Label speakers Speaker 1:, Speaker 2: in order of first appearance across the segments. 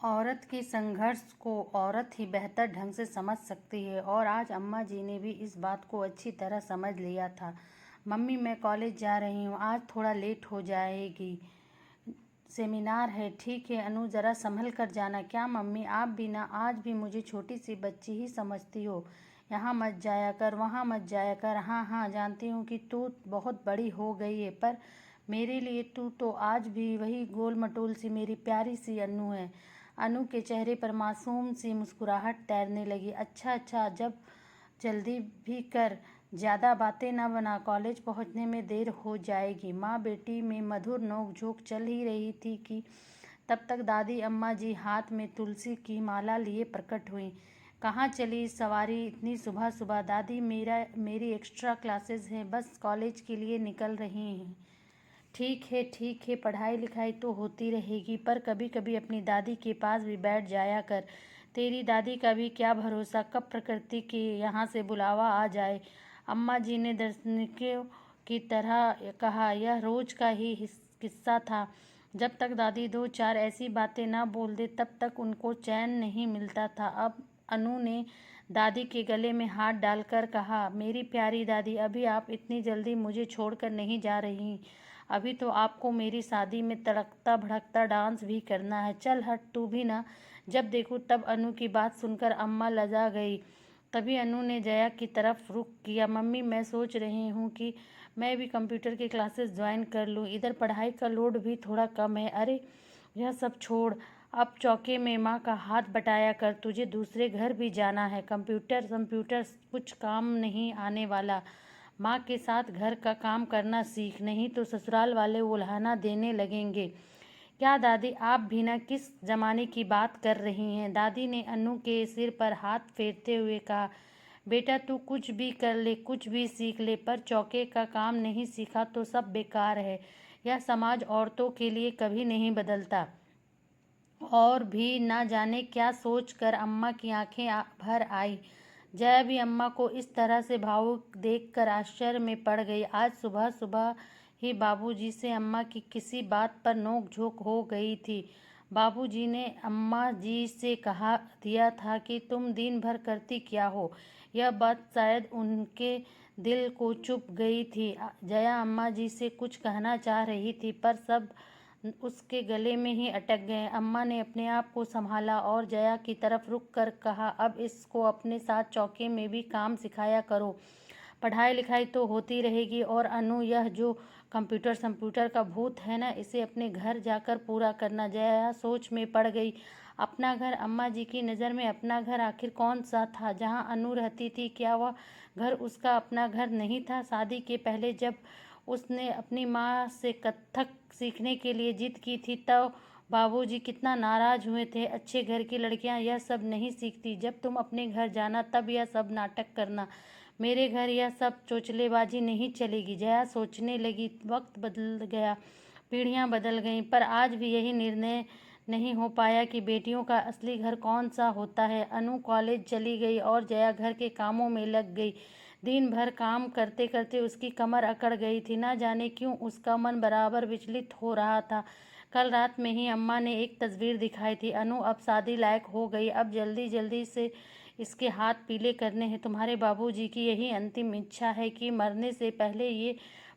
Speaker 1: औरत के संघर्ष को औरत ही बेहतर ढंग से समझ सकती है और आज अम्मा जी ने भी इस बात को अच्छी तरह समझ लिया था। मम्मी, मैं कॉलेज जा रही हूँ, आज थोड़ा लेट हो जाएगी, सेमिनार है। ठीक है अनु, ज़रा संभल कर जाना। क्या मम्मी, आप भी ना आज भी मुझे छोटी सी बच्ची ही समझती हो? यहाँ मत जाया कर, वहाँ मत जाया कर। हाँ हाँ, जानती हूँ कि तू बहुत बड़ी हो गई है, पर मेरे लिए तू तो आज भी वही गोल मटोल सी मेरी प्यारी सी अनु है। अनु के चेहरे पर मासूम सी मुस्कुराहट तैरने लगी। अच्छा अच्छा, जब जल्दी भी कर, ज़्यादा बातें न बना, कॉलेज पहुंचने में देर हो जाएगी। माँ बेटी में मधुर नोक-झोंक चल ही रही थी कि तब तक दादी अम्मा जी हाथ में तुलसी की माला लिए प्रकट हुई। कहाँ चली सवारी इतनी सुबह सुबह? दादी, मेरी एक्स्ट्रा क्लासेस हैं, बस कॉलेज के लिए निकल रही हैं। ठीक है, पढ़ाई लिखाई तो होती रहेगी, पर कभी कभी अपनी दादी के पास भी बैठ जाया कर। तेरी दादी का भी क्या भरोसा, कब प्रकृति के यहाँ से बुलावा आ जाए। अम्मा जी ने दार्शनिकों की तरह कहा। यह रोज का ही किस्सा था। जब तक दादी दो चार ऐसी बातें ना बोल दे तब तक उनको चैन नहीं मिलता था। अब अनु ने दादी के गले में हाथ डालकर कहा, मेरी प्यारी दादी, अभी आप इतनी जल्दी मुझे छोड़कर नहीं जा रही। अभी तो आपको मेरी शादी में तड़कता भड़कता डांस भी करना है। चल हट तू भी ना। जब देखो तब अनु की बात सुनकर अम्मा लजा गई। तभी अनु ने जया की तरफ रुख किया। मम्मी, मैं सोच रही हूँ कि मैं भी कंप्यूटर के क्लासेस ज्वाइन कर लूँ, इधर पढ़ाई का लोड भी थोड़ा कम है। अरे यह सब छोड़, अब चौके में माँ का हाथ बटाया कर, तुझे दूसरे घर भी जाना है। कंप्यूटर कंप्यूटर कुछ काम नहीं आने वाला। माँ के साथ घर का काम करना सीख, नहीं तो ससुराल वाले उल्हाना देने लगेंगे। क्या दादी, आप भी ना किस जमाने की बात कर रही हैं? दादी ने अनु के सिर पर हाथ फेरते हुए कहा, बेटा तू कुछ भी कर ले, कुछ भी सीख ले, पर चौके का काम नहीं सीखा तो सब बेकार है। यह समाज औरतों के लिए कभी नहीं बदलता। और भी ना जाने क्या सोचकर अम्मा की आंखें भर आई। जया भी अम्मा को इस तरह से भावुक देखकर आश्चर्य में पड़ गई। आज सुबह सुबह ही बाबूजी से अम्मा की किसी बात पर नोक-झोंक हो गई थी। बाबूजी ने अम्मा जी से कहा दिया था कि तुम दिन भर करती क्या हो। यह बात शायद उनके दिल को चुभ गई थी। जया अम्मा जी से कुछ कहना चाह रही थी, पर सब उसके गले में ही अटक गए। अम्मा ने अपने आप को संभाला और जया की तरफ रुक कर कहा, अब इसको अपने साथ चौके में भी काम सिखाया करो। पढ़ाई लिखाई तो होती रहेगी। और अनु, यह जो कंप्यूटर का भूत है ना, इसे अपने घर जाकर पूरा करना। जया सोच में पड़ गई। अपना घर, अम्मा जी की नज़र में अपना घर आखिर कौन सा था जहाँ अनु रहती थी? क्या वह घर उसका अपना घर नहीं था? शादी के पहले जब उसने अपनी माँ से कथक सीखने के लिए जिद की थी तो बाबूजी कितना नाराज हुए थे। अच्छे घर की लड़कियां यह सब नहीं सीखती। जब तुम अपने घर जाना तब यह सब नाटक करना। मेरे घर यह सब चोचलेबाजी नहीं चलेगी। जया सोचने लगी, वक्त बदल गया, पीढ़ियां बदल गईं, पर आज भी यही निर्णय नहीं हो पाया कि बेटियों का असली घर कौन सा होता है। अनु कॉलेज चली गई और जया घर के कामों में लग गई। दिन भर काम करते करते उसकी कमर अकड़ गई थी। ना जाने क्यों उसका मन बराबर विचलित हो रहा था। कल रात में ही अम्मा ने एक तस्वीर दिखाई थी। अनु अब शादी लायक हो गई, अब जल्दी जल्दी से इसके हाथ पीले करने हैं। तुम्हारे बाबूजी की यही अंतिम इच्छा है कि मरने से पहले ये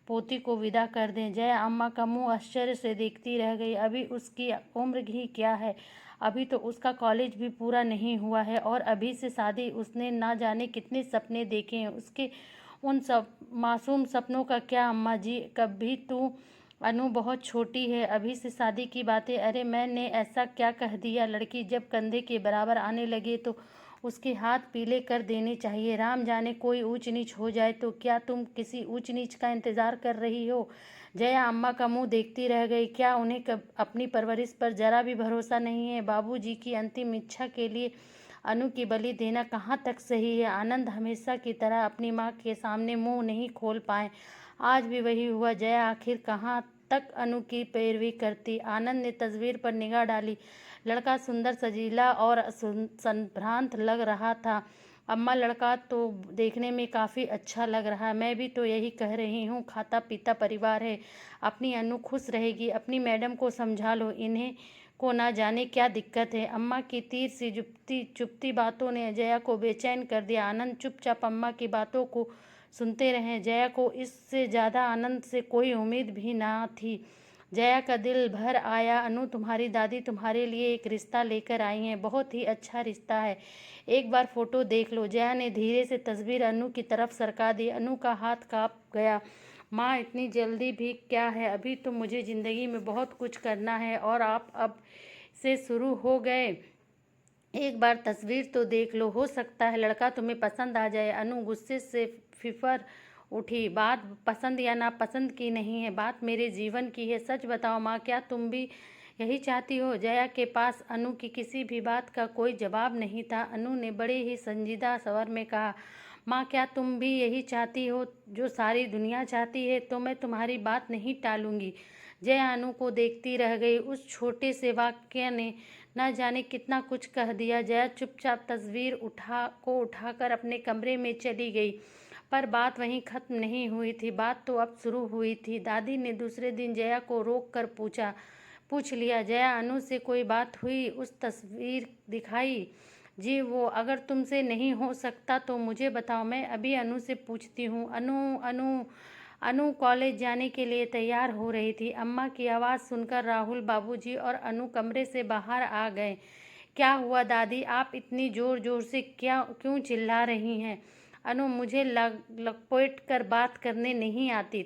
Speaker 1: पोती को विदा कर दें। जया अम्मा का मुंह आश्चर्य से देखती रह गई। अभी उसकी उम्र ही क्या है, अभी तो उसका कॉलेज भी पूरा नहीं हुआ है और अभी से शादी। उसने ना जाने कितने सपने देखे हैं। उसके उन सब मासूम सपनों का क्या अम्मा जी? कभी तू अनु बहुत छोटी है, अभी से शादी की बातें। अरे मैंने ऐसा क्या कह दिया? लड़की जब कंधे के बराबर आने लगे तो उसके हाथ पीले कर देने चाहिए। राम जाने कोई ऊंच नीच हो जाए तो? क्या तुम किसी ऊंच नीच का इंतजार कर रही हो? जया अम्मा का मुंह देखती रह गई। क्या उन्हें अपनी परवरिश पर जरा भी भरोसा नहीं है? बाबूजी की अंतिम इच्छा के लिए अनु की बलि देना कहाँ तक सही है? आनंद हमेशा की तरह अपनी माँ के सामने मुंह नहीं खोल पाए। आज भी वही हुआ। जया आखिर कहाँ तक अनु की पैरवी करती? आनंद ने तस्वीर पर निगाह डाली। लड़का सुंदर, सजीला और संभ्रांत लग रहा था। अम्मा, लड़का तो देखने में काफ़ी अच्छा लग रहा है। मैं भी तो यही कह रही हूँ, खाता पीता परिवार है। अपनी अनु खुश रहेगी। अपनी मैडम को समझा लो, इन्हें को ना जाने क्या दिक्कत है। अम्मा की तीर सी चुपती चुपती बातों ने जया को बेचैन कर दिया। आनंद चुपचाप अम्मा की बातों को सुनते रहे। जया को इससे ज़्यादा आनंद से कोई उम्मीद भी ना थी। जया का दिल भर आया। अनु, तुम्हारी दादी तुम्हारे लिए एक रिश्ता लेकर आई हैं, बहुत ही अच्छा रिश्ता है, एक बार फोटो देख लो। जया ने धीरे से तस्वीर अनु की तरफ सरका दी। अनु का हाथ कांप गया। माँ, इतनी जल्दी भी क्या है, अभी तो मुझे ज़िंदगी में बहुत कुछ करना है और आप अब से शुरू हो गए। एक बार तस्वीर तो देख लो, हो सकता है लड़का तुम्हें पसंद आ जाए। अनु गुस्से से फिफर उठी। बात पसंद या नापसंद की नहीं है, बात मेरे जीवन की है। सच बताओ माँ, क्या तुम भी यही चाहती हो? जया के पास अनु की किसी भी बात का कोई जवाब नहीं था। अनु ने बड़े ही संजीदा स्वर में कहा, माँ, क्या तुम भी यही चाहती हो जो सारी दुनिया चाहती है? तो मैं तुम्हारी बात नहीं टालूंगी। जया अनु को देखती रह गई। उस छोटे से वाक्य ने न जाने कितना कुछ कह दिया। जया चुपचाप तस्वीर उठाकर अपने कमरे में चली गई। पर बात वहीं खत्म नहीं हुई थी, बात तो अब शुरू हुई थी। दादी ने दूसरे दिन जया को रोक कर पूछ लिया, जया, अनु से कोई बात हुई? उस तस्वीर दिखाई? जी वो, अगर तुमसे नहीं हो सकता तो मुझे बताओ, मैं अभी अनु से पूछती हूँ। अनु अनु अनु कॉलेज जाने के लिए तैयार हो रही थी। अम्मा की आवाज़ सुनकर राहुल, बाबूजी और अनु कमरे से बाहर आ गए। क्या हुआ दादी, आप इतनी ज़ोर ज़ोर से क्यों चिल्ला रही हैं? अनु, मुझे लपेट कर बात करने नहीं आती।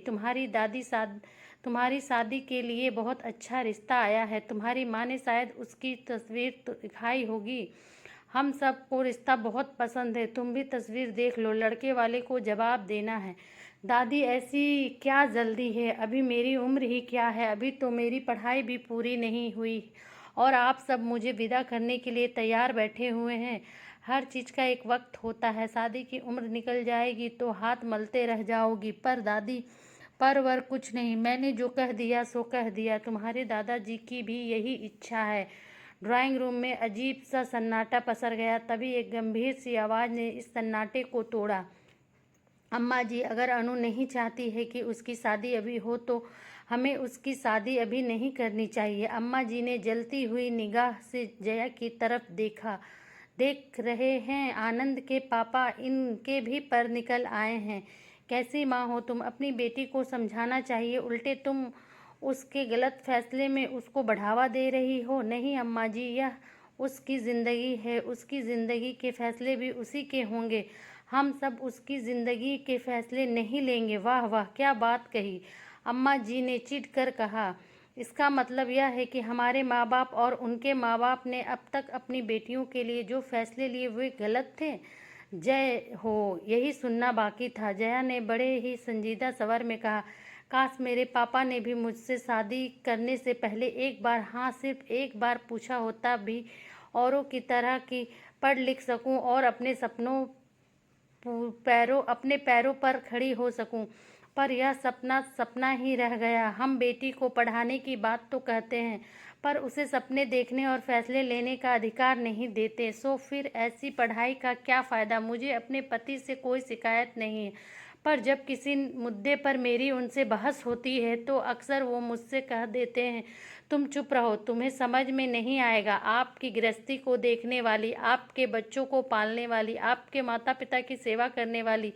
Speaker 1: तुम्हारी शादी के लिए बहुत अच्छा रिश्ता आया है। तुम्हारी माँ ने शायद उसकी तस्वीर तो दिखाई होगी। हम सब को रिश्ता बहुत पसंद है, तुम भी तस्वीर देख लो, लड़के वाले को जवाब देना है। दादी, ऐसी क्या जल्दी है? अभी मेरी उम्र ही क्या है, अभी तो मेरी पढ़ाई भी पूरी नहीं हुई और आप सब मुझे विदा करने के लिए तैयार बैठे हुए हैं। हर चीज़ का एक वक्त होता है, शादी की उम्र निकल जाएगी तो हाथ मलते रह जाओगी। पर दादी, पर कुछ नहीं, मैंने जो कह दिया सो कह दिया। तुम्हारे दादाजी की भी यही इच्छा है। ड्राइंग रूम में अजीब सा सन्नाटा पसर गया। तभी एक गंभीर सी आवाज़ ने इस सन्नाटे को तोड़ा। अम्मा जी, अगर अनु नहीं चाहती है कि उसकी शादी अभी हो तो हमें उसकी शादी अभी नहीं करनी चाहिए। अम्मा जी ने जलती हुई निगाह से जया की तरफ देखा। देख रहे हैं, आनंद के पापा, इनके भी पर निकल आए हैं। कैसी माँ हो तुम? अपनी बेटी को समझाना चाहिए, उल्टे तुम उसके गलत फैसले में उसको बढ़ावा दे रही हो। नहीं अम्मा जी, यह उसकी ज़िंदगी है, उसकी ज़िंदगी के फैसले भी उसी के होंगे। हम सब उसकी ज़िंदगी के फैसले नहीं लेंगे। वाह वाह, क्या बात कही! अम्मा जी ने चिढ़ कर कहा। इसका मतलब यह है कि हमारे माँ बाप और उनके माँ बाप ने अब तक अपनी बेटियों के लिए जो फैसले लिए वे गलत थे? जय हो, यही सुनना बाकी था। जया ने बड़े ही संजीदा स्वर में कहा, काश मेरे पापा ने भी मुझसे शादी करने से पहले एक बार, हाँ सिर्फ एक बार पूछा होता भी औरों की तरह कि पढ़ लिख सकूं और अपने पैरों पर खड़ी हो सकूं। पर यह सपना सपना ही रह गया। हम बेटी को पढ़ाने की बात तो कहते हैं, पर उसे सपने देखने और फैसले लेने का अधिकार नहीं देते। सो फिर ऐसी पढ़ाई का क्या फ़ायदा? मुझे अपने पति से कोई शिकायत नहीं है, पर जब किसी मुद्दे पर मेरी उनसे बहस होती है तो अक्सर वो मुझसे कह देते हैं, तुम चुप रहो, तुम्हें समझ में नहीं आएगा। आपकी गृहस्थी को देखने वाली, आपके बच्चों को पालने वाली, आपके माता पिता की सेवा करने वाली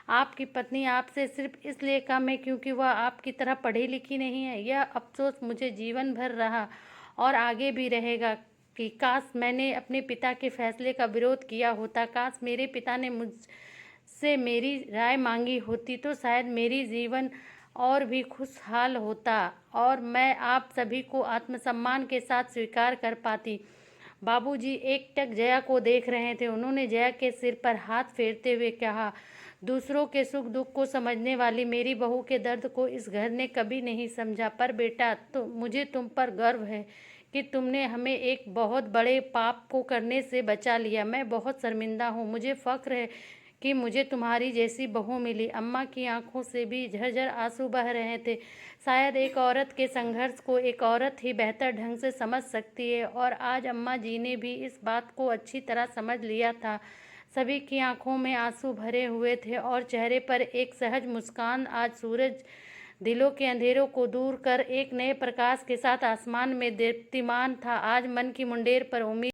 Speaker 1: आपकी पत्नी आपसे सिर्फ इसलिए कम है क्योंकि वह आपकी तरह पढ़ी लिखी नहीं है। यह अफसोस मुझे जीवन भर रहा और आगे भी रहेगा कि काश मैंने अपने पिता के फैसले का विरोध किया होता। काश मेरे पिता ने मुझसे मेरी राय मांगी होती तो शायद मेरी जीवन और भी खुशहाल होता और मैं आप सभी को आत्मसम्मान के साथ स्वीकार कर पाती। बाबूजी एकटक जया को देख रहे थे। उन्होंने जया के सिर पर हाथ फेरते हुए कहा, दूसरों के सुख दुख को समझने वाली मेरी बहू के दर्द को इस घर ने कभी नहीं समझा। पर बेटा, तो मुझे तुम पर गर्व है कि तुमने हमें एक बहुत बड़े पाप को करने से बचा लिया। मैं बहुत शर्मिंदा हूँ। मुझे फख्र है कि मुझे तुम्हारी जैसी बहू मिली। अम्मा की आंखों से भी झरझर आंसू बह रहे थे। शायद एक औरत के संघर्ष को एक औरत ही बेहतर ढंग से समझ सकती है और आज अम्मा जी ने भी इस बात को अच्छी तरह समझ लिया था। सभी की आंखों में आंसू भरे हुए थे और चेहरे पर एक सहज मुस्कान। आज सूरज दिलों के अंधेरों को दूर कर एक नए प्रकाश के साथ आसमान में दीप्तिमान था। आज मन की मुंडेर पर उम्मीद